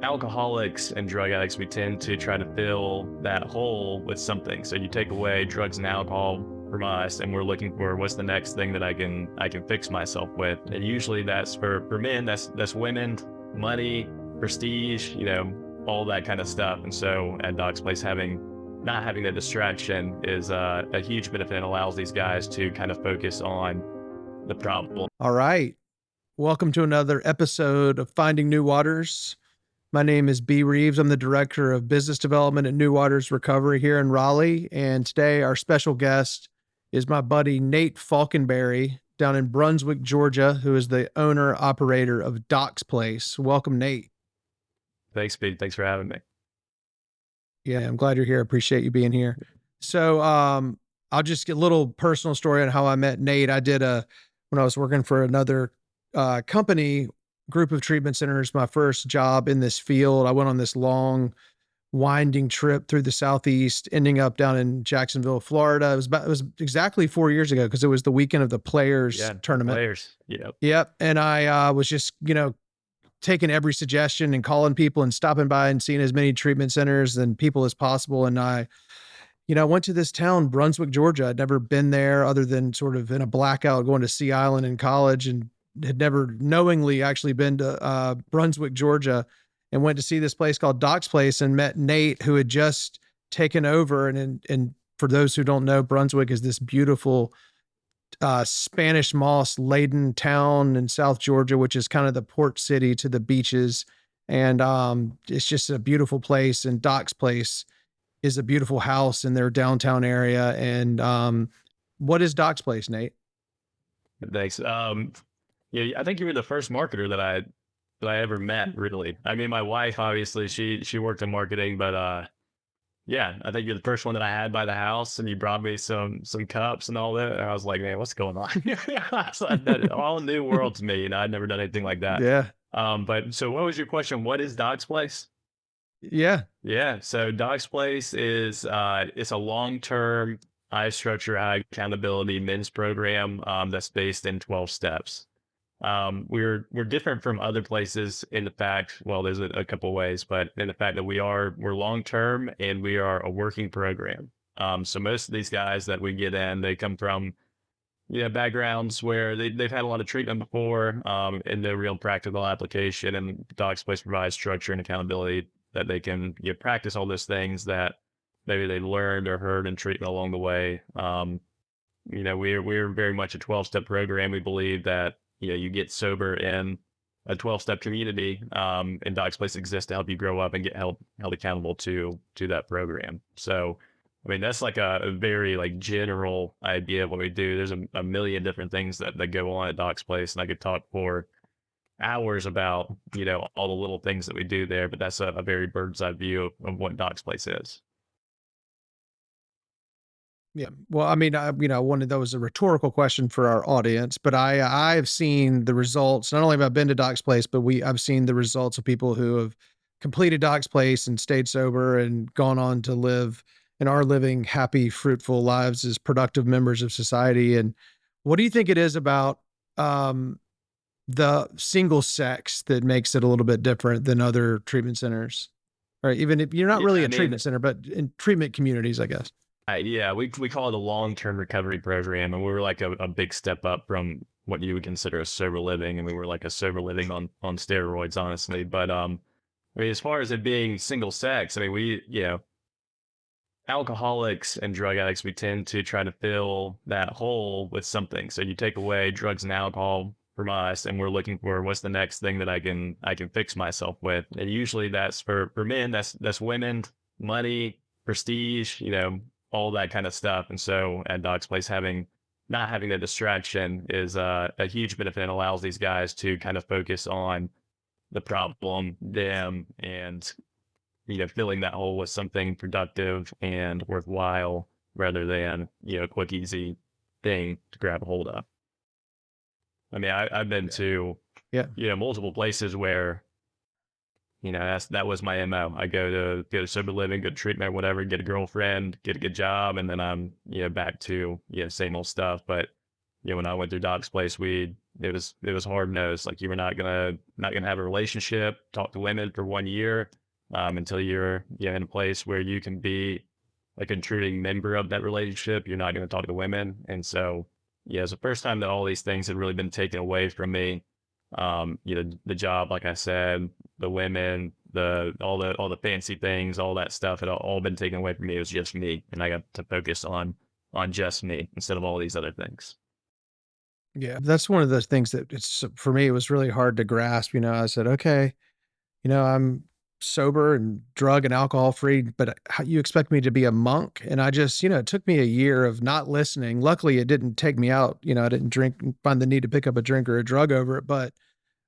alcoholics and drug addicts, we tend to try to fill that hole with something. So you take away drugs and alcohol from us, and we're looking for what's the next thing that I can fix myself with. And usually that's for men, that's women, money, prestige, all that kind of stuff. And so at Doc's Place, not having the distraction is a huge benefit, and allows these guys to kind of focus on the problem. All right. Welcome to another episode of Finding New Waters. My name is B. Reeves. I'm the Director of Business Development at New Waters Recovery here in Raleigh. And today our special guest is my buddy Nate Faulkenberry down in Brunswick, Georgia, who is the owner operator of Doc's Place. Welcome, Nate. Thanks, Pete. Thanks for having me. Yeah, I'm glad you're here. Appreciate you being here. So I'll just get a little personal story on how I met Nate. When I was working for another company, group of treatment centers, my first job in this field, I went on this long, winding trip through the Southeast, ending up down in Jacksonville, Florida. It was exactly 4 years ago because it was the weekend of the Players tournament. Players. Yep. Yep. And I was just, taking every suggestion and calling people and stopping by and seeing as many treatment centers and people as possible. And I went to this town, Brunswick, Georgia. I'd never been there other than sort of in a blackout going to Sea Island in college, and had never knowingly actually been to Brunswick, Georgia, and went to see this place called Doc's Place and met Nate, who had just taken over. And for those who don't know, Brunswick is this beautiful Spanish moss laden town in South Georgia, which is kind of the port city to the beaches. And it's just a beautiful place. And Doc's Place is a beautiful house in their downtown area. And what is Doc's Place, Nate? Thanks. I think you were the first marketer that I ever met, really. I mean, my wife, obviously, she worked in marketing, but yeah, I think you're the first one that I had by the house, and you brought me some cups and all that. And I was like, man, what's going on? So all new world to me. I'd never done anything like that. Yeah. But so what was your question? What is Doc's Place? Yeah. Yeah. So Doc's Place is it's a long-term, high structure, high accountability men's program that's based in 12 steps. We're different from other places in the fact, well, there's a couple of ways, but in the fact that we're long term, and we are a working program. So most of these guys that we get in, they come from backgrounds where they've had a lot of treatment before, and the real practical application, and Doc's Place provides structure and accountability that they can practice all those things that maybe they learned or heard in treatment along the way. We're very much a 12-step program. We believe that you get sober in a 12-step community, and Doc's Place exists to help you grow up and get held accountable to that program. So, I mean, that's like a very general idea of what we do. There's a million different things that go on at Doc's Place, and I could talk for hours about, all the little things that we do there, but that's a very bird's eye view of what Doc's Place is. Yeah. Well, I mean, that was a rhetorical question for our audience, but I've seen the results. Not only have I been to Doc's Place, but I've seen the results of people who have completed Doc's Place and stayed sober and gone on to live and are living happy, fruitful lives as productive members of society. And what do you think it is about the single sex that makes it a little bit different than other treatment centers? Or even if you're not really a treatment center, but in treatment communities, I guess. Yeah, we call it a long-term recovery program, and we were like a big step up from what you would consider a sober living, and we were like a sober living on steroids, honestly. But I mean, as far as it being single sex, I mean, alcoholics and drug addicts, we tend to try to fill that hole with something. So you take away drugs and alcohol from us, and we're looking for what's the next thing that I can fix myself with. And usually that's for men, that's women, money, prestige, all that kind of stuff. And so at Doc's Place, not having the distraction is a huge benefit, and allows these guys to kind of focus on the problem, them, and filling that hole with something productive and worthwhile, rather than a quick, easy thing to grab a hold of. I mean, I've been to multiple places where that was my MO. I go to sober living, good treatment, whatever, get a girlfriend, get a good job, and then I'm back to same old stuff. But when I went through Doc's Place, we it was hard nosed. Like you were not gonna have a relationship, talk to women for 1 year, until you're in a place where you can be a contributing member of that relationship. You're not gonna talk to women, and so yeah, it's the first time that all these things had really been taken away from me. The job, like I said, the women, all the fancy things, all that stuff had all been taken away from me. It was just me, and I got to focus on just me instead of all these other things. Yeah. That's one of those things that it's for me, it was really hard to grasp. I said, okay, I'm sober and drug and alcohol free, but how you expect me to be a monk? And I just, it took me a year of not listening. Luckily, it didn't take me out. I didn't find the need to pick up a drink or a drug over it, but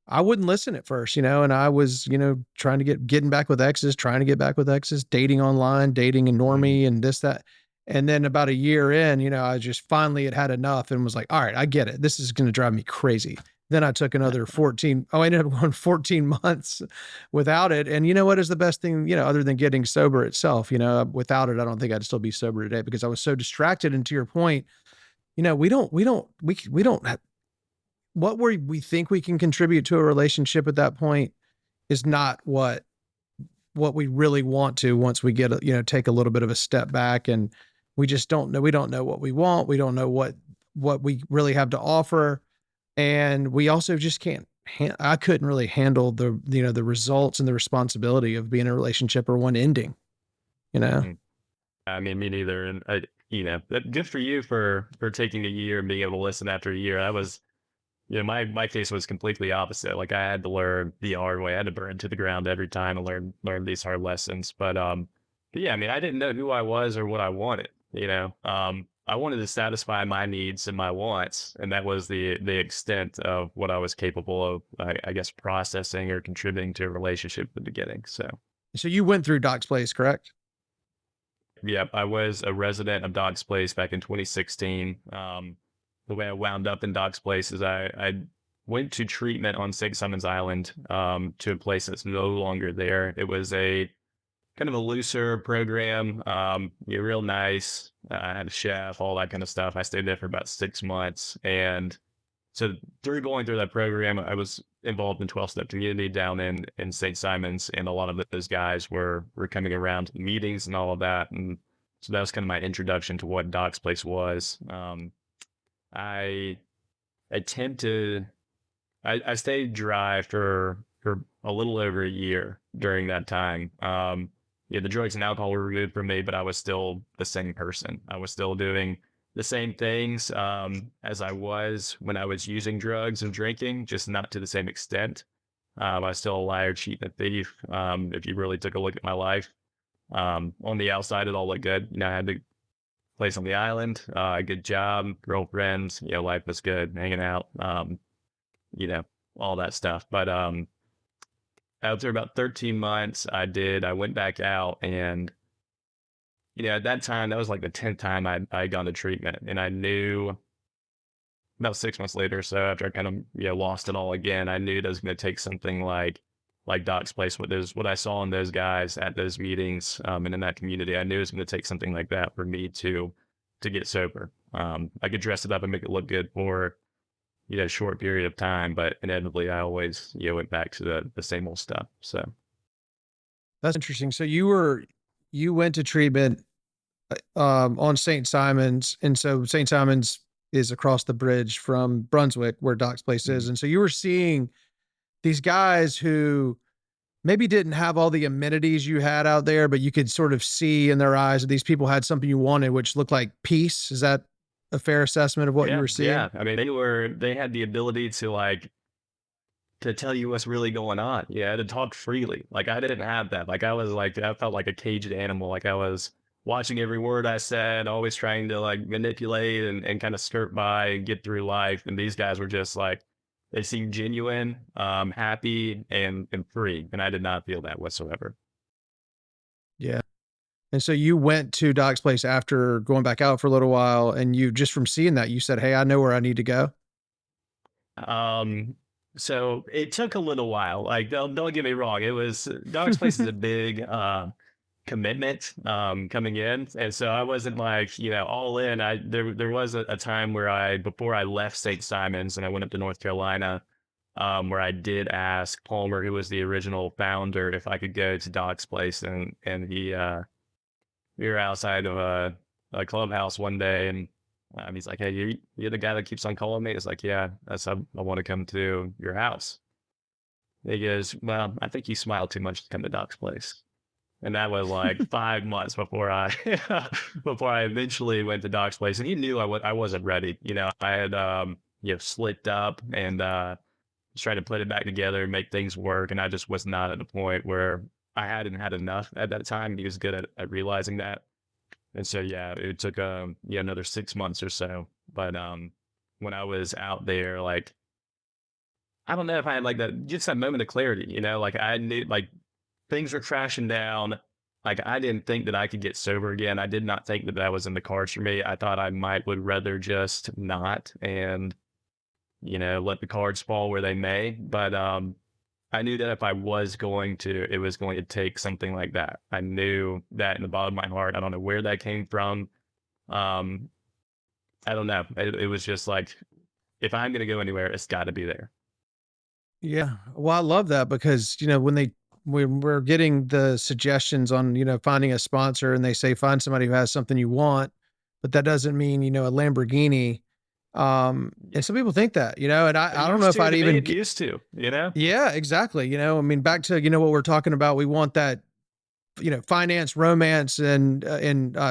I wouldn't listen at first, and I was, trying to getting back with exes, trying to get back with exes, dating online, dating a Mhm. normie and this, that. And then about a year in, I just finally had enough and was like, all right, I get it. This is going to drive me crazy. Then I took another 14. Oh, I ended up going 14 months without it. And you know what is the best thing, other than getting sober itself, without it, I don't think I'd still be sober today because I was so distracted. And to your point, we don't what we think we can contribute to a relationship at that point is not what we really want to once we get take a little bit of a step back, and we don't know what we want, we don't know what we really have to offer, and we also just can't I couldn't really handle the results and the responsibility of being in a relationship or one ending, you know. Mhm. I mean, me neither. And good for you for taking a year and being able to listen after a year. That was, my case was completely opposite. Like I had to learn the hard way. I had to burn to the ground every time and learn these hard lessons. But yeah, I mean, I didn't know who I was or what I wanted. I wanted to satisfy my needs and my wants, and that was the extent of what I was capable of, I guess, processing or contributing to a relationship at the beginning. So. So you went through Doc's Place, correct? Yep, I was a resident of Doc's Place back in 2016. The way I wound up in Doc's Place is I went to treatment on St. Simon's Island, to a place that's no longer there. It was a kind of a looser program, real nice. I had a chef, all that kind of stuff. I stayed there for about 6 months, and so going through that program, I was involved in 12-step community down in St. Simon's, and a lot of those guys were coming around to the meetings and all of that. And so that was kind of my introduction to what Doc's Place was. I attempted I stayed dry for a little over a year during that time. Yeah, the drugs and alcohol were removed from me, but I was still the same person. I was still doing the same things, as I was when I was using drugs and drinking, just not to the same extent. I was still a liar, cheat, and a thief. If you really took a look at my life, on the outside, it all looked good. I had a place on the island, a good job, girlfriend. Life was good, hanging out. You know, all that stuff. But after about 13 months, I went back out, and at that time, that was like the 10th time I gone to treatment, and I knew about 6 months later, or so after I kind of lost it all again, I knew that was going to take something like Doc's Place, what I saw in those guys at those meetings, and in that community. I knew it was going to take something like that for me to get sober. I could dress it up and make it look good for a short period of time, but inevitably I always went back to the same old stuff. So. That's interesting. So you went to treatment on St. Simon's, and so St. Simon's is across the bridge from Brunswick, where Doc's Place is, and so you were seeing these guys who maybe didn't have all the amenities you had out there, but you could sort of see in their eyes that these people had something you wanted, which looked like peace. Is that a fair assessment of what you Yeah, were yeah. seeing? I mean, they had the ability to tell you what's really going on. Yeah, to talk freely. Like I didn't have that. I felt like a caged animal. Like I was watching every word I said, always trying to like manipulate and kind of skirt by and get through life. And these guys were just like, they seemed genuine, happy and free. And I did not feel that whatsoever. Yeah. And so you went to Doc's Place after going back out for a little while, and you just from seeing that, you said, "Hey, I know where I need to go." Um, it took a little while. Like don't get me wrong. It was Dog's Place is a big, commitment coming in, and so I wasn't like all in. There was a time where before I left St. Simons and I went up to North Carolina, where I did ask Palmer, who was the original founder, if I could go to Doc's place, and we were outside of a clubhouse one day, and he's like, "Hey, you're the guy that keeps on calling me." It's like, "Yeah, I want to come to your house." He goes, "Well, I think you smile too much to come to Doc's place." And that was like 5 months before I before I eventually went to Doc's place. And he knew I wasn't ready. I had slicked up and just tried to put it back together and make things work. And I just was not at the point where I hadn't had enough at that time. He was good at realizing that. And so yeah, it took another 6 months or so. But when I was out there, like, I don't know if I had like that, just that moment of clarity, like I knew, like, things were crashing down. Like, I didn't think that I could get sober again. I did not think that that was in the cards for me. I thought I would rather just not, and let the cards fall where they may. But I knew that if I was going to, it was going to take something like that. I knew that in the bottom of my heart. I don't know where that came from. Um, I don't know. It was just like, if I'm going to go anywhere, it's got to be there. Yeah. Well, I love that because, when we're getting the suggestions on, finding a sponsor and they say find somebody who has something you want, but that doesn't mean, a Lamborghini. And some people think that, and It I don't know used if to I'd me. even It used to. yeah, exactly. I mean, back to, what we're talking about, we want that, finance, romance, and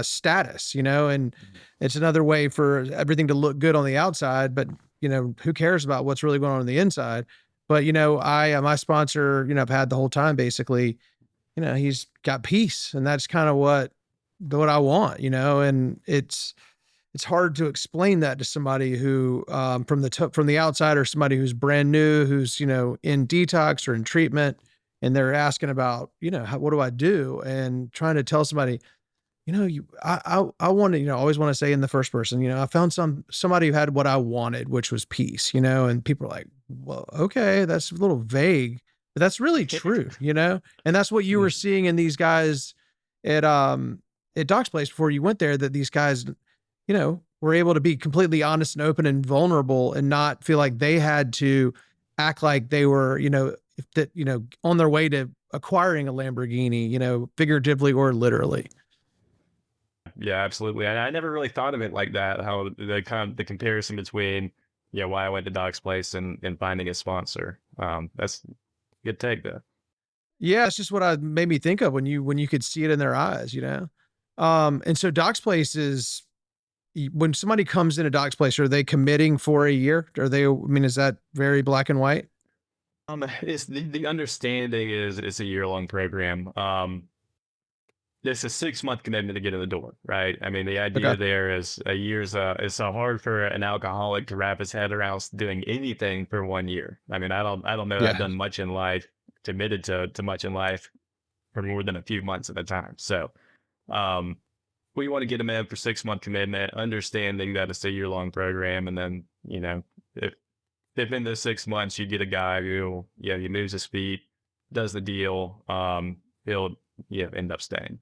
status, and it's another way for everything to look good on the outside, but who cares about what's really going on the inside? But I my sponsor, I've had the whole time basically, he's got peace, and that's kind of what I want, and it's hard to explain that to somebody who from the outside, or somebody who's brand new, who's in detox or in treatment, and they're asking about what do I do, and trying to tell somebody I want to always want to say in the first person, I found somebody who had what I wanted, which was peace, and people are like, well, okay, that's a little vague, but that's really true, and that's what you were seeing in these guys at Doc's place before you went there, that these guys were able to be completely honest and open and vulnerable, and not feel like they had to act like they were, on their way to acquiring a Lamborghini, figuratively or literally. Yeah, absolutely. And I never really thought of it like that. How the comparison between why I went to Doc's place and finding a sponsor. That's a good take though. Yeah, it's just what I made me think of when you could see it in their eyes, And so Doc's place is, when somebody comes into Doc's place, are they committing for a year? Are they? I mean, is that very black and white? It's the understanding is it's a year-long program. It's a 6-month commitment to get in the door, right? I mean, the idea Okay. there is a year's it's so hard for an alcoholic to wrap his head around doing anything for 1 year. I mean, I don't know that I've Yeah. done much in life, committed to much in life for more than a few months at a time. So um we want to get them in for 6-month commitment, understanding that it's a year-long program, and then if in those 6 months you get a guy who he moves his feet, does the deal, he'll end up staying.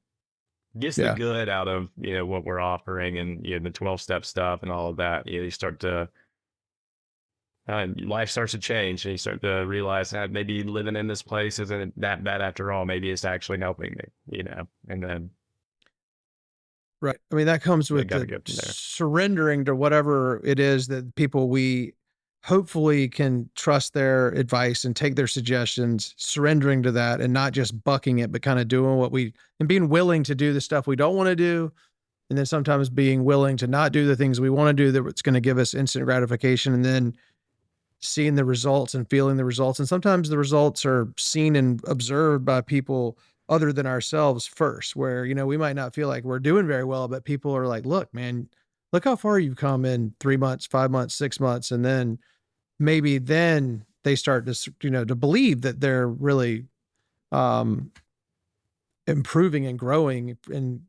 Gets the Yeah. good out of what we're offering, and the 12-step stuff and all of that. You start to life starts to change, and you start to realize that maybe living in this place isn't that bad after all. Maybe it's actually helping me. And then Right. I mean, that comes I with got to the go from there. surrendering to whatever it is that people we hopefully can trust their advice and take their suggestions, surrendering to that and not just bucking it, but kind of doing and being willing to do the stuff we don't want to do. And then sometimes being willing to not do the things we want to do, that it's going to give us instant gratification, and then seeing the results and feeling the results. And sometimes the results are seen and observed by people other than ourselves first, where, we might not feel like we're doing very well, but people are like, look, man, look how far you've come in 3 months, 5 months, 6 months. And then maybe then they start to, to believe that they're really, um, improving and growing and,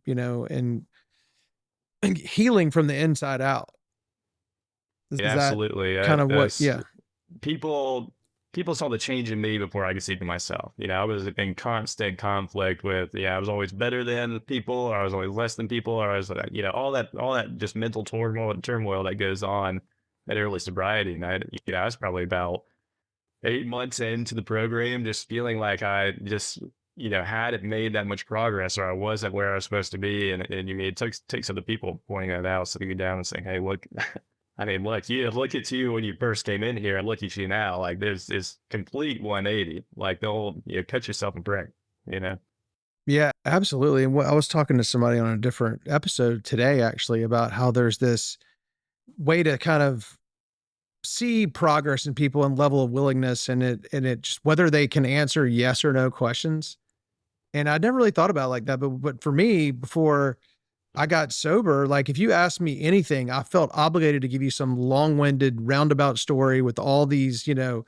and healing from the inside out. Is Yeah, that absolutely. kind of what, As yeah. people people saw the change in me before I could see it in myself. You know, I was in constant conflict with, yeah, I was always better than people, or I was always less than people, or I was, you know, all that just mental turmoil that goes on at early sobriety. And I was probably about 8 months into the program, just feeling like I just, you know, hadn't made that much progress, or I wasn't where I was supposed to be. And you mean, it takes other people pointing that out, sitting you down and saying, hey, look, I mean, look at you when you first came in here and look at you now. Like there's this complete 180, like the whole, you know, cut yourself a break, you know? Yeah, absolutely. And what I was talking to somebody on a different episode today actually about how there's this way to kind of see progress in people and level of willingness and it just whether they can answer yes or no questions. And I never really thought about it like that. But for me, before I got sober, like if you asked me anything, I felt obligated to give you some long-winded roundabout story with all these, you know,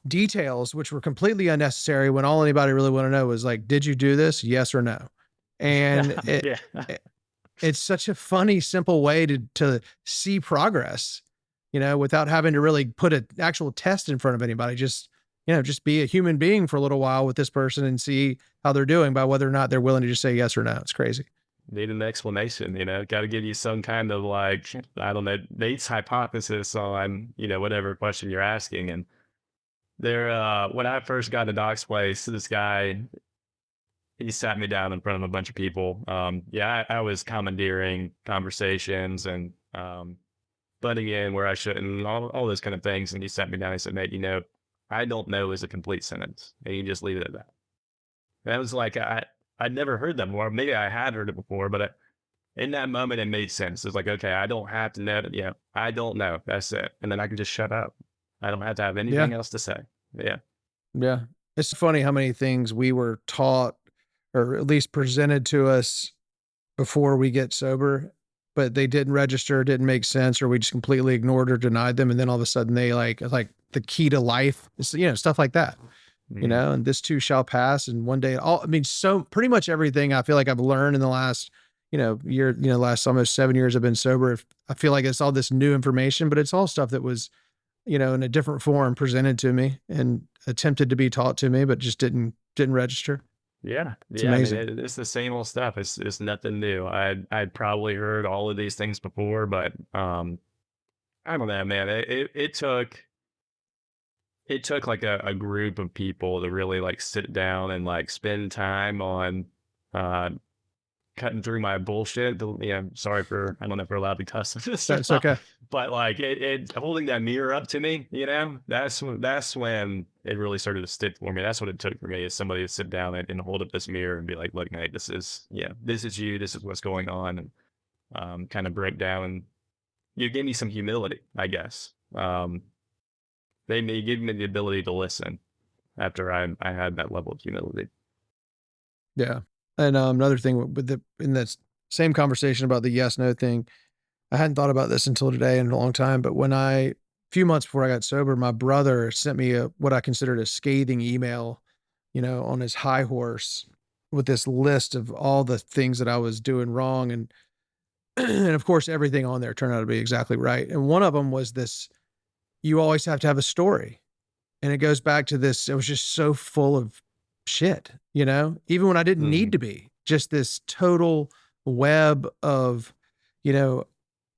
details, which were completely unnecessary when all anybody really want to know was like, did you do this? Yes or no. And Yeah. it's such a funny, simple way to see progress, you know, without having to really put an actual test in front of anybody. Just, you know, just be a human being for a little while with this person and see how they're doing by whether or not they're willing to just say yes or no. It's crazy. Need an explanation, you know, got to give you some kind of like, I don't know, Nate's hypothesis on, you know, whatever question you're asking. And when I first got to Doc's place, this guy, he sat me down in front of a bunch of people. Yeah, I was commandeering conversations and butting in where I shouldn't, and all those kind of things. And he sat me down. He said, Nate, you know, I don't know is a complete sentence, and you just leave it at that. And I was like, I'd never heard that before. Maybe I had heard it before, but in that moment, it made sense. It's like, okay, I don't have to know. Yeah, I don't know. That's it. And then I can just shut up. I don't have to have Yeah. anything else to say. Yeah. Yeah. It's funny how many things we were taught or at least presented to us before we get sober, but they didn't register, didn't make sense, or we just completely ignored or denied them. And then all of a sudden they like the key to life, it's, you know, stuff like that, you Mm. know, and this too shall pass. And one day, I mean, so pretty much everything I feel like I've learned in the last, you know, year, you know, last almost 7 years I've been sober. I feel like it's all this new information, but it's all stuff that was, you know, in a different form presented to me and attempted to be taught to me, but just didn't register. Yeah. It's Yeah. I mean, amazing. it's the same old stuff. It's nothing new. I'd probably heard all of these things before, but I don't know, man. It took like a group of people to really like sit down and like spend time on uh cutting through my bullshit. Yeah, sorry for, I don't know if we're allowed to cuss on this or That's not, okay. but like it holding that mirror up to me, you know, that's when it really started to stick for me. That's what it took for me, is somebody to sit down and hold up this mirror and be like, look, Nate, this is, yeah, this is you, this is what's going on. And kind of break down, and you gave me some humility, I guess. They gave me the ability to listen after I had that level of humility. Yeah. And another thing with the in that same conversation about the yes no thing, I hadn't thought about this until today in a long time. But when a few months before I got sober, my brother sent me a what I considered a scathing email, you know, on his high horse with this list of all the things that I was doing wrong, and and of course everything on there turned out to be exactly right. And one of them was this: you always have to have a story. And it goes back to this, it was just so full of shit, you know, even when I didn't need Mhm. to be, just this total web of, you know,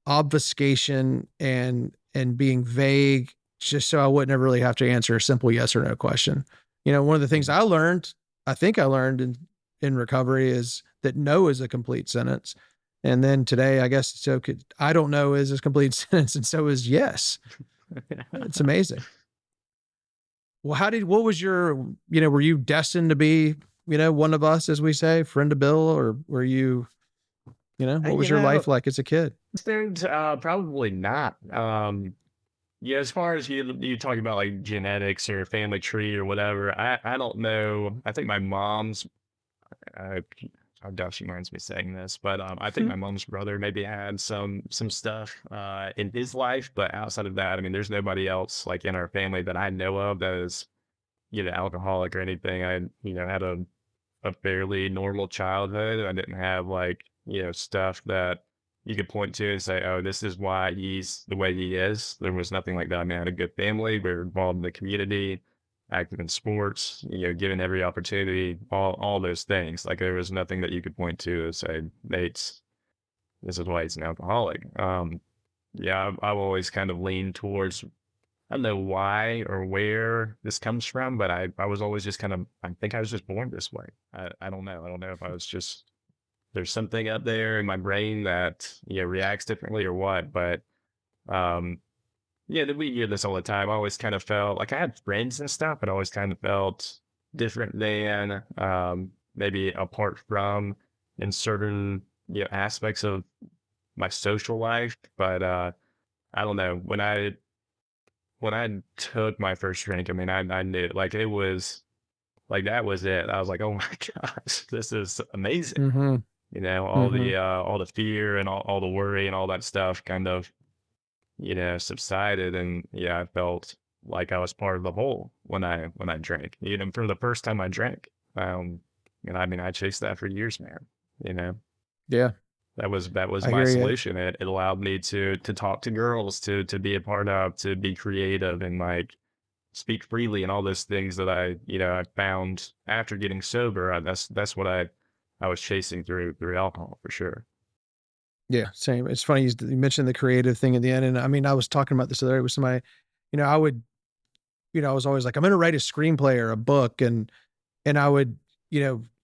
obfuscation and being vague, just so I wouldn't ever really have to answer a simple yes or no question. You know, one of the things Mhm. I learned, I think I learned in recovery, is that no is a complete sentence. And then today, I guess so could I don't know is a complete sentence, and so is yes. It's amazing. Well, what was your, you know, were you destined to be, you know, one of us, as we say, friend of Bill, or were you, you know, what You was your know, life like as a kid? probably not. Yeah, as far as you talking about like genetics or family tree or whatever, I don't know. I think my mom's uh, I doubt she minds me saying this, but I think my mom's brother maybe had some stuff in his life, but outside of that, I mean, there's nobody else like in our family that I know of that is, you know, alcoholic or anything. I, you know, had a fairly normal childhood. I didn't have like, you know, stuff that you could point to and say, oh, this is why he's the way he is. There was nothing like that. I mean, I had a good family. We were involved in the community. active in sports, given every opportunity, all those things. Like there was nothing that you could point to and say, this is why he's an alcoholic. Yeah, I've always kind of leaned towards, I don't know why or where this comes from, but I was always just kind of, I think I was just born this way. I don't know. I don't know if I was just, there's something up there in my brain that, reacts differently or what, but, um, yeah, we hear this all the time. I always kind of felt like I had friends and stuff, but I always kind of felt different than, maybe apart from in certain, aspects of my social life. But, I don't know, when I took my first drink, I mean, I knew like it was like that was it. I was like, oh my gosh, this is amazing. Mm-hmm. Mm-hmm. All the fear and all the worry and all that stuff kind of, subsided. And yeah, I felt like I was part of the whole when I drank. For the first time I drank. And I mean, I chased that for years, man. You know, Yeah, that was I my hear you. solution. It allowed me to talk to girls, to be a part of, to be creative and like speak freely and all those things that I found after getting sober. That's what I was chasing through alcohol for sure. Yeah, same. It's funny you mentioned the creative thing at the end, and I mean, I was talking about this the other day with somebody. I would, I was always like, I'm going to write a screenplay or a book, and I would,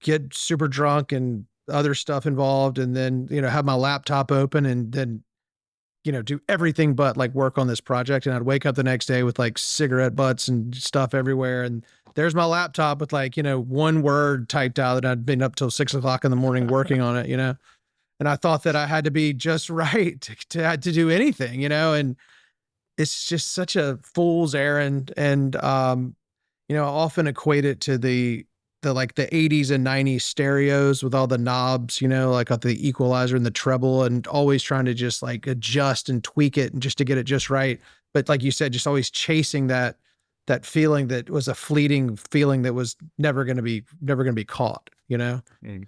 get super drunk and other stuff involved, and then have my laptop open, and then do everything but like work on this project. And I'd wake up the next day with like cigarette butts and stuff everywhere. And there's my laptop with like, one word typed out that I'd been up till 6 o'clock in the morning working on it. And I thought that I had to be just right to do anything, and it's just such a fool's errand. And, I often equate it to the like the 80s and 90s stereos with all the knobs, like the equalizer and the treble, and always trying to just like adjust and tweak it and just to get it just right. But like you said, just always chasing that feeling that was a fleeting feeling that was never going to be caught. Mm.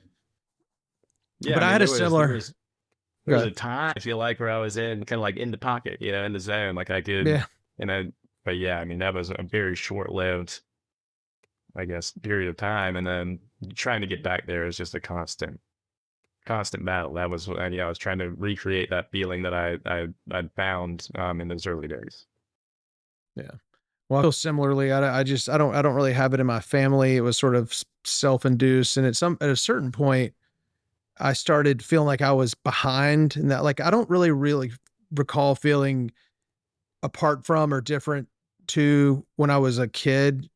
Yeah, But I I mean, had a similar. there was Good. a time I feel like where I was in kind of like in the pocket, in the zone, like I could, Yeah. you know. But yeah, I mean, that was a very short-lived, I guess, period of time, and then trying to get back there is just a constant battle. That was, I was trying to recreate that feeling that I'd found in those early days. Yeah. Well, I feel similarly. I don't really have it in my family. It was sort of self-induced. And at a certain point, I started feeling like I was behind, and that like I don't really recall feeling apart from or different to when I was a kid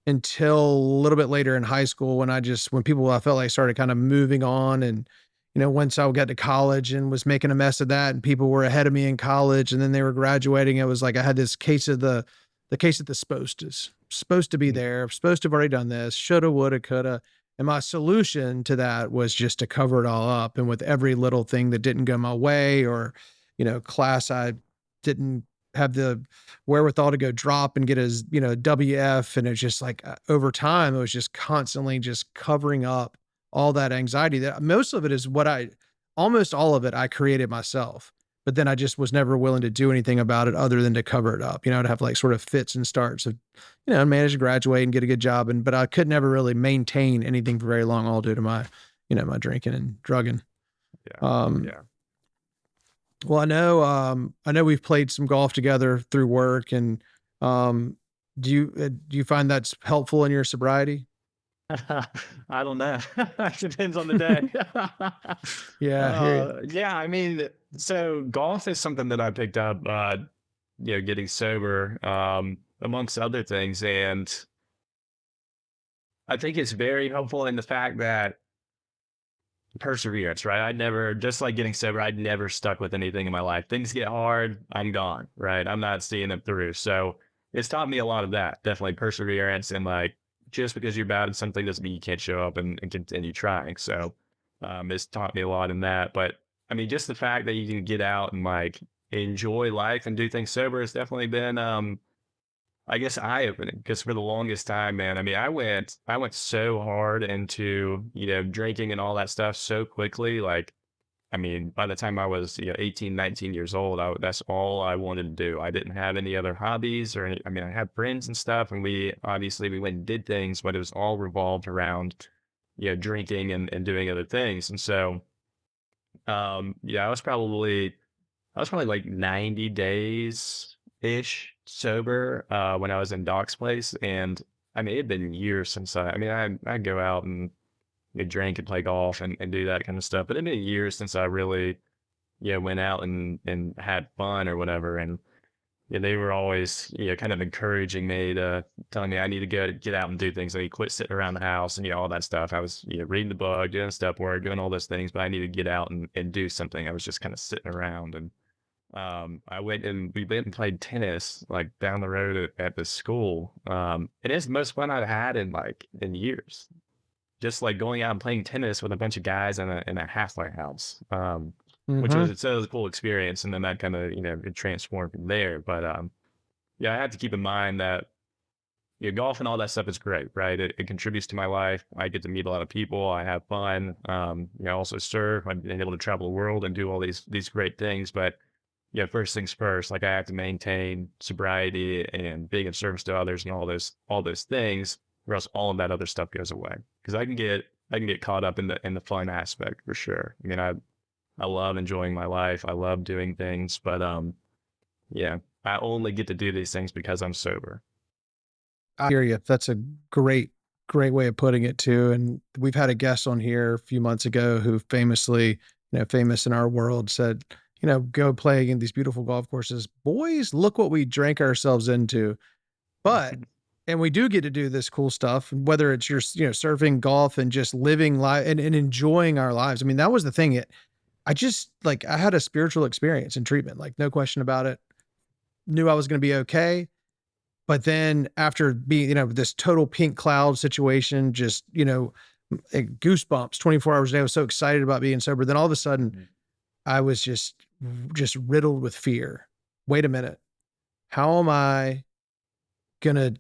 until a little bit later in high school, when I felt like I started kind of moving on. And once I got to college and was making a mess of that, and people were ahead of me in college and then they were graduating, it was like I had this case of the case of the supposed to be Mm. there, supposed to have already done this, shoulda, woulda, coulda. And my solution to that was just to cover it all up. And with every little thing that didn't go my way, or, class I didn't have the wherewithal to go drop and get his, WF. And it's just like over time, it was just constantly just covering up all that anxiety. That most of it is almost all of it I created myself. But then I just was never willing to do anything about it other than to cover it up, to have like sort of fits and starts of, manage to graduate and get a good job. But I could never really maintain anything for very long, all due to my, my drinking and drugging. Yeah, Um, yeah. well, I know we've played some golf together through work. And, um, do you find that's helpful in your sobriety? I don't know. It depends on the day. Yeah, I hear you. Yeah, I mean, so golf is something that I picked up, getting sober, amongst other things. And I think it's very helpful in the fact that perseverance, right? I never, just like getting sober, I'd never stuck with anything in my life. Things get hard, I'm gone, right? I'm not seeing them through. So it's taught me a lot of that, definitely perseverance. And like, just because you're bad at something doesn't mean you can't show up and continue trying. So it's taught me a lot in that. But I mean, just the fact that you can get out and like enjoy life and do things sober has definitely been, I guess, eye-opening. Because for the longest time, man, I mean, I went so hard into, drinking and all that stuff so quickly. Like, I I mean, by the time I was, 18, 19 years old, that's all I wanted to do. I didn't have any other hobbies or any, I mean, I had friends and stuff, and we went and did things, but it was all revolved around, drinking and doing other things. And so, yeah, I was probably like 90 days ish sober, when I was in Doc's place. And I mean, it had been years since I'd go out and drink and play golf and do that kind of stuff. But it had been years since I really, went out and had fun or whatever. And they were always, kind of encouraging me, telling me I need to get out and do things. I need to quit sitting around the house and, all that stuff. I was, reading the book, doing step work, doing all those things, but I needed to get out and do something. I was just kind of sitting around. And we went and played tennis like down the road at the school. It is the most fun I've had in years. Just like going out and playing tennis with a bunch of guys in a halfway house, which Mm-hmm. was a cool experience. And then that kind of, it transformed from there. But yeah, I had to keep in mind that golf and all that stuff is great, right? It contributes to my life. I get to meet a lot of people. I have fun. I also serve. I've been able to travel the world and do all these great things. But first things first, like I have to maintain sobriety and being of service to others and all those things, or else all of that other stuff goes away. Because I can get caught up in the fun aspect for sure. I mean, I love enjoying my life. I love doing things, but yeah, I only get to do these things because I'm sober. I hear you. That's a great, great way of putting it too. And we've had a guest on here a few months ago who famously, famous in our world, said, go play in these beautiful golf courses. Boys, look what we drank ourselves into. But and we do get to do this cool stuff, whether it's your, surfing, golf, and just living life and enjoying our lives. I mean, that was the thing. I just like I had a spiritual experience in treatment, like no question about it. Knew I was going to be okay. But then after being, this total pink cloud situation, just, goosebumps 24 hours a day. I was so excited about being sober. Then all of a sudden Mhm. I was just riddled with fear. Wait a minute. How am I going to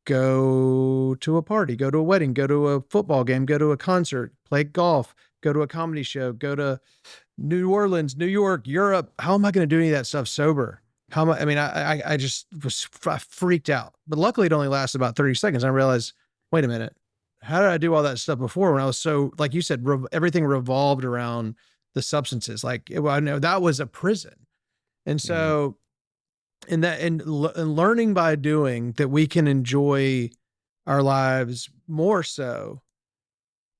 go to a party, go to a wedding, go to a football game, go to a concert, play golf, go to a comedy show, go to New Orleans, New York, Europe? How am I going to do any of that stuff sober? How am I? I mean, I just was freaked out, but luckily it only lasted about 30 seconds. I realized, wait a minute, how did I do all that stuff before when I was so, like you said, everything revolved around the substances. Like I know that was a prison. And Mhm. so, and learning by doing that, we can enjoy our lives more so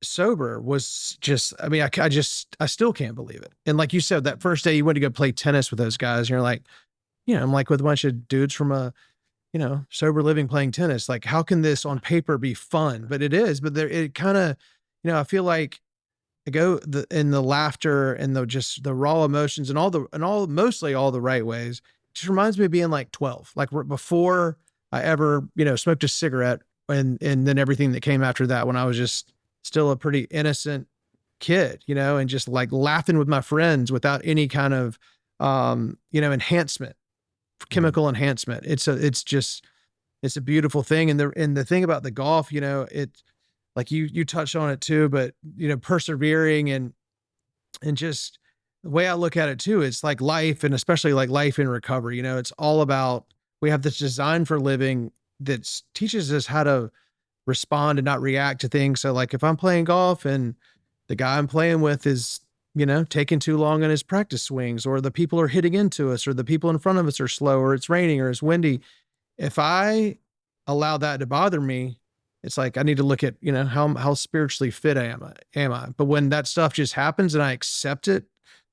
sober was just, I mean, I still can't believe it. And like you said, that first day you went to go play tennis with those guys, and you're like, I'm like with a bunch of dudes from a, sober living playing tennis. Like, how can this on paper be fun? But it is, but there, it kind of, I feel like I go in the laughter and the, just the raw emotions and mostly all the right ways. Just reminds me of being like 12, like before I ever, smoked a cigarette, and then everything that came after that when I was just still a pretty innocent kid, and just like laughing with my friends without any kind of, enhancement, Mhm. chemical enhancement. It's a beautiful thing. And the thing about the golf, it's like you touched on it too, but persevering and just the way I look at it too, it's like life, and especially like life in recovery. It's all about, we have this design for living that teaches us how to respond and not react to things. So like if I'm playing golf and the guy I'm playing with is, taking too long on his practice swings, or the people are hitting into us, or the people in front of us are slow, or it's raining, or it's windy. If I allow that to bother me, it's like I need to look at, how spiritually fit am I? But when that stuff just happens and I accept it,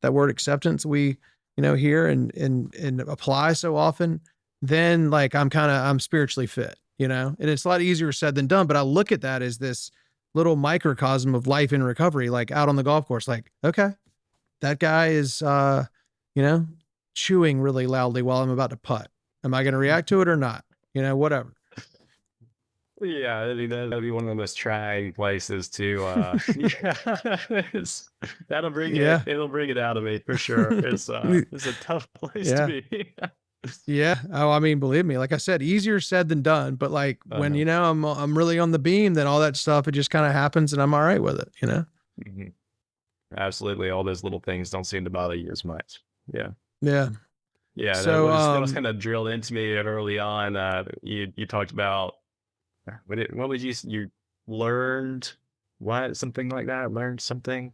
that word acceptance we, hear and apply so often, then like I'm spiritually fit, and it's a lot easier said than done. But I look at that as this little microcosm of life in recovery, like out on the golf course, like, okay, that guy is, you know, chewing really loudly while I'm about to putt. Am I going to react to it or not? Whatever. Yeah, I mean, that'd be one of those trying places to, yeah, Yeah. it'll bring it out of me for sure. It's a tough place to Yeah. be. Yeah. Oh, I mean, believe me, like I said, easier said than done. But like when, Uh-huh. I'm really on the beam, then all that stuff, it just kind of happens and I'm all right with it, Mhm. Absolutely. All those little things don't seem to bother you as much. Yeah. Yeah. Yeah. So, That was kind of drilled into me early on. You talked about what was you learned what something like that learned something.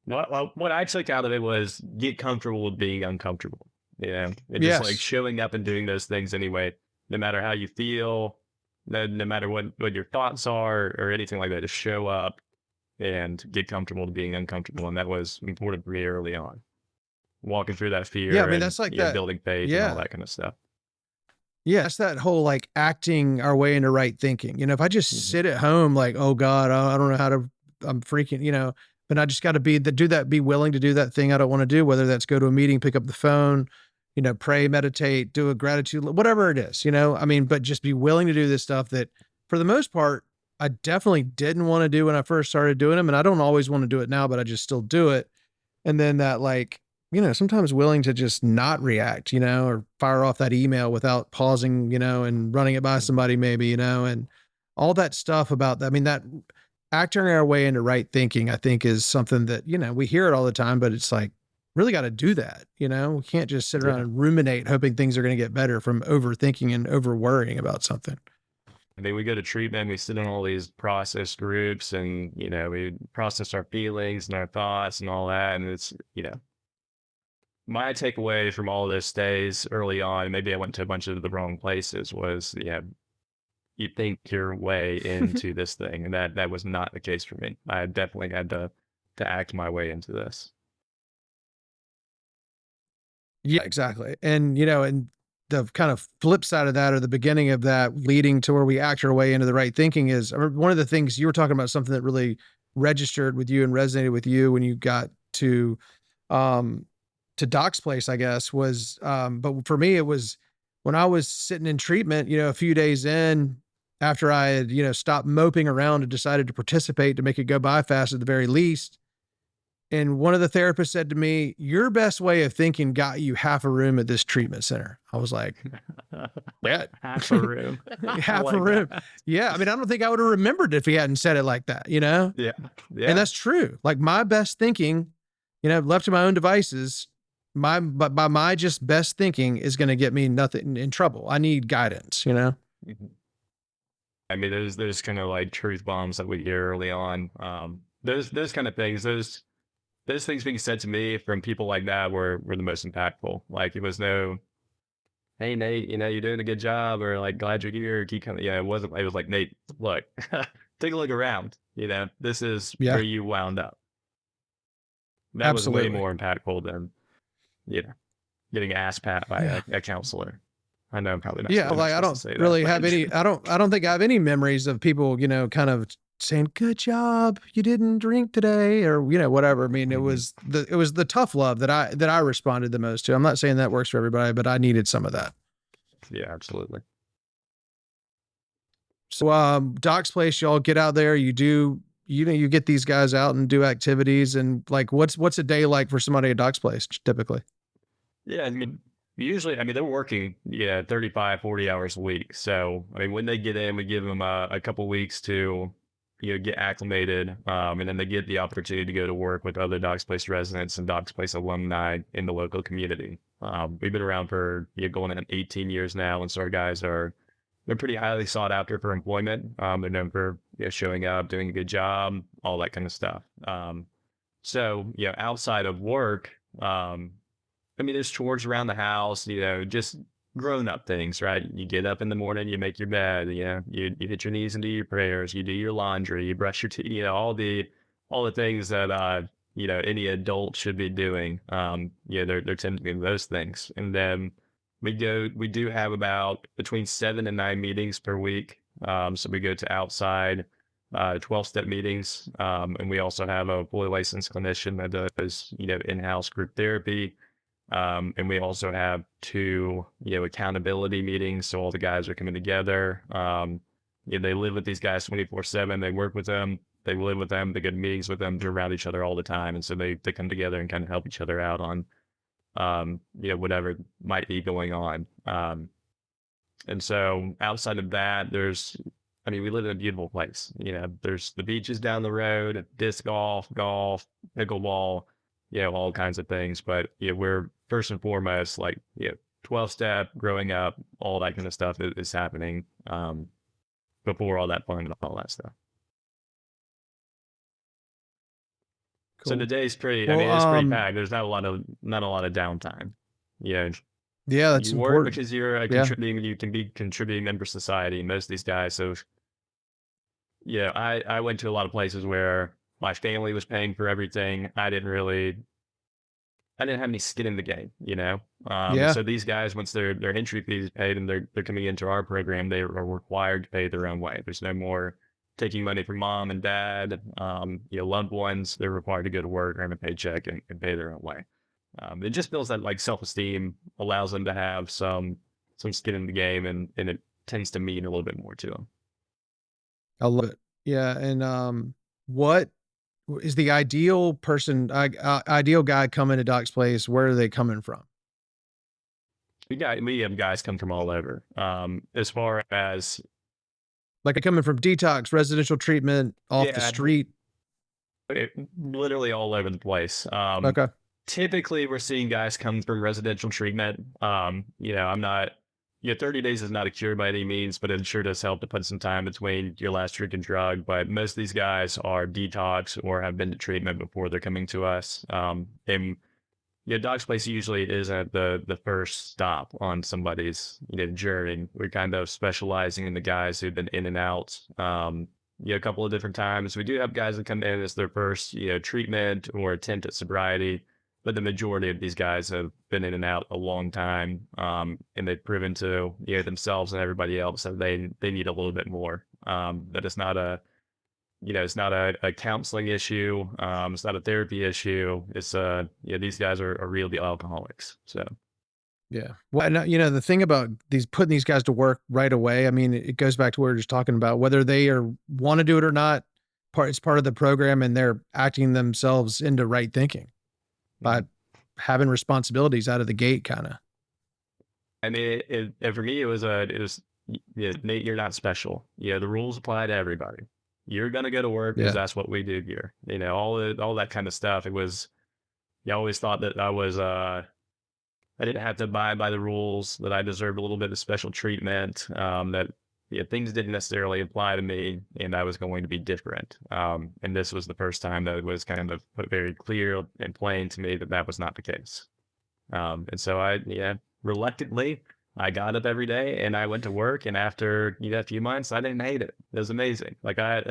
What I took out of it was get comfortable with being uncomfortable. You know, and just like yes. showing up and doing those things anyway, no matter how you feel, no matter what your thoughts are or anything like that. Just show up and get comfortable to being uncomfortable, and that was important for me early on. Walking through that Yeah. I fear mean, and that's like that. building faith and all Yeah. that kind of stuff. Yeah. That's that whole like acting our way into right thinking. If I just Hmm. sit at home, like, oh God, I don't know how to, I'm freaking, but I just got to be willing to do that thing I don't want to do, whether that's go to a meeting, pick up the phone, pray, meditate, do a gratitude, whatever it is, I mean, but just be willing to do this stuff that for the most part, I definitely didn't want to do when I first started doing them. And I don't always want to do it now, but I just still do it. And then that like, sometimes willing to just not react, or fire off that email without pausing, and running it by Hmm. somebody maybe, and all that stuff about that. I mean, that acting our way into right thinking, I think is something that, we hear it all the time, but it's like really got to do that. We can't just sit around Yeah. and ruminate hoping things are going to get better from overthinking and over worrying about something. I mean, we go to treatment, we sit in all these process groups and, we process our feelings and our thoughts and all that. And it's, my takeaway from all this days early on, maybe I went to a bunch of the wrong places, was, yeah, you think your way into this thing. And that was not the case for me. I definitely had to act my way into this. Yeah, exactly. And the kind of flip side of that, or the beginning of that leading to where we act our way into the right thinking is, I remember one of the things you were talking about, something that really registered with you and resonated with you when you got um, to Doc's place, I guess, was, but for me, it was when I was sitting in treatment, a few days in after I had, stopped moping around and decided to participate to make it go by fast at the very least. And one of the therapists said to me, your best way of thinking got you half a room at this treatment center. I was like, bet. Half a room. I Half a like room. that. Yeah. I mean, I don't think I would have remembered if he hadn't said it like that. Yeah. And Yeah. that's true. Like my best thinking, left to my own devices, but by my just best thinking is going to get me nothing in trouble. I need guidance. Mhm. I mean, there's kind of like truth bombs that we hear early on. Those kind of things, those things being said to me from people like that were the most impactful. Like it was no, hey Nate, you're doing a good job, or like glad you're here. Keep coming. Yeah, it wasn't. It was like, Nate, look, take a look around. This is where Yeah, you wound up. That was way absolutely. more impactful than you know getting ass pat by Yeah. a counselor. I know I'm probably Yeah. not Like I supposed to don't say that, really have but I don't think I have any memories of people, kind of saying, good job. You didn't drink today or, whatever. I mean, it Mhm. was the tough love that I responded the most to. I'm not saying that works for everybody, but I needed some of that. Yeah, absolutely. So, Doc's place, y'all get out there, you do, you get these guys out and do activities and like, what's a day like for somebody at Doc's place typically? Yeah, I mean, usually, I mean, they're working, 35, 40 hours a week. So, I mean, when they get in, we give them a couple weeks to, get acclimated. And then they get the opportunity to go to work with other Docs Place residents and Docs Place alumni in the local community. We've been around for, going on 18 years now. And so our guys they're pretty highly sought after for employment. They're known for, showing up, doing a good job, all that kind of stuff. So, outside of work, I mean, there's chores around the house, just grown up things, right? You get up in the morning, you make your bed, you hit your knees and do your prayers, you do your laundry, you brush your teeth, all the things that, any adult should be doing. They're tending to those things. And then we do have about between 7 and 9 meetings per week. So we go to outside, 12-step meetings. And we also have a fully licensed clinician that does, in-house group therapy. And we also have two, accountability meetings. So all the guys are coming together. They live with these guys 24/7. They work with them. They live with them. They get meetings with them. They're around each other all the time. And so they come together and kind of help each other out on, whatever might be going on. And so outside of that, there's I mean, we live in a beautiful place. You know, there's the beaches down the road, disc golf, pickleball, you know, all kinds of things. But yeah, we're first and foremost like, you know, 12 step, growing up, all that kind of stuff is happening before all that fun and all that stuff. So the Cool. day's pretty, I Well, mean, it's pretty packed. There's not a lot of downtime. Yeah. yeah, that's You work important. because you're Yeah. you can be contributing member of society. Most of these guys. So yeah, I went to a lot of places where my family was paying for everything. I didn't have any skin in the game, you know? Yeah. So these guys, once their entry fee is paid and they're coming into our program, they are required to pay their own way. There's no more taking money from mom and dad, you know, loved ones. They're required to go to work, earn a paycheck, and pay their own way. It just builds that like self-esteem, allows them to have some skin in the game, and it tends to mean a little bit more to them. I love it. Yeah. And what is the ideal person, ideal guy coming to Doc's place? Where are they coming from? We have guys come from all over. As far as Like coming from detox, residential treatment, off the yeah, street. literally all over the place. Okay. Typically we're seeing guys come from residential treatment. You know, I'm not, you know, 30 days is not a cure by any means, but it sure does help to put some time between your last drink and drug. But most of these guys are detox or have been to treatment before they're coming to us. And yeah, Doc's Place usually isn't the first stop on somebody's, you know, journey. We're kind of specializing in the guys who've been in and out, yeah, a couple of different times. We do have guys that come in as their first, you know, treatment or attempt at sobriety, but the majority of these guys have been in and out a long time, and they've proven to, you know, themselves and everybody else that they need a little bit more. That it's not a, you know, it's not a counseling issue. It's not a therapy issue. It's yeah, these guys are real deal alcoholics. So Yeah. Well, and, you know, the thing about these putting these guys to work right away, I mean, it goes back to what we were just talking about, whether they are want to do it or not, it's part of the program and they're acting themselves into right thinking by mhm. having responsibilities out of the gate, kind of. I mean, for me, it was, yeah, Nate, you're not special. Yeah, the rules apply to everybody. You're gonna go to work because Yeah. that's what we do here. You know, all that kind of stuff. It was, you always thought that I didn't have to abide by the rules, that I deserved a little bit of special treatment, that yeah, things didn't necessarily apply to me and I was going to be different. And this was the first time that it was kind of put very clear and plain to me that that was not the case. And so yeah, reluctantly, I got up every day and I went to work. And after, you know, a few months, I didn't hate it. It was amazing. Like I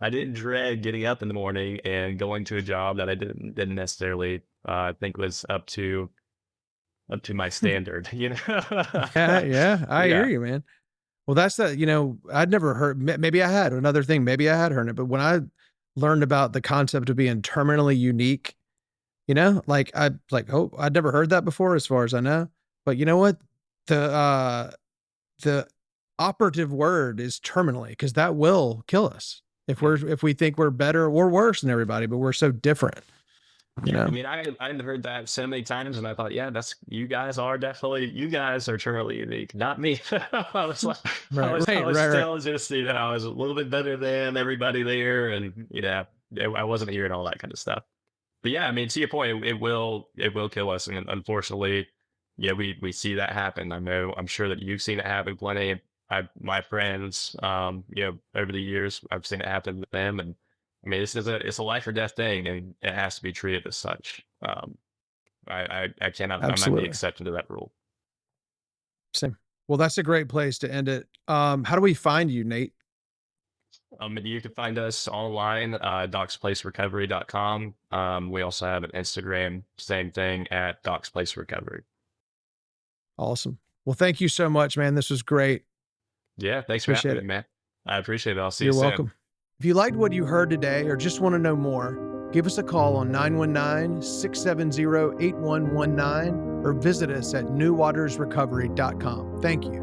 didn't dread getting up in the morning and going to a job that I didn't necessarily think was up to my standard, you know? Yeah. Yeah. I hear Yeah. you, man. Well, that's the, you know, I'd never heard, maybe I had another thing, maybe I had heard it, but when I learned about the concept of being terminally unique, you know, like oh, I'd never heard that before as far as I know. But you know what? The operative word is terminally, because that will kill us if we think we're better or worse than everybody, but we're so different, you Yeah, I know? mean, I've heard that so many times, and I thought, yeah, that's you guys are definitely you guys are truly unique, not me. I was like, Right, I right, was right, right. still just, you know, I was a little bit better than everybody there, and you know, I wasn't hearing all that kind of stuff. But yeah, I mean, to your point, it will kill us, and unfortunately, yeah, we see that happen. I'm sure that you've seen it happen plenty. My friends, you know, over the years, I've seen it happen with them, and I mean, it's a life or death thing, and it has to be treated as such. I cannot, I'm not the Absolutely. exception to that rule. Same. Well, that's a great place to end it. How do we find you, Nate? And you can find us online, docsplacerecovery.com. We also have an Instagram, same thing at docsplacerecovery. Awesome. Well, thank you so much, man. This was great. Yeah, thanks for Appreciate having me, it. man. I appreciate it. I'll see you You're soon. welcome. If you liked what you heard today or just want to know more, give us a call on 919-670-8119 or visit us at newwatersrecovery.com. Thank you.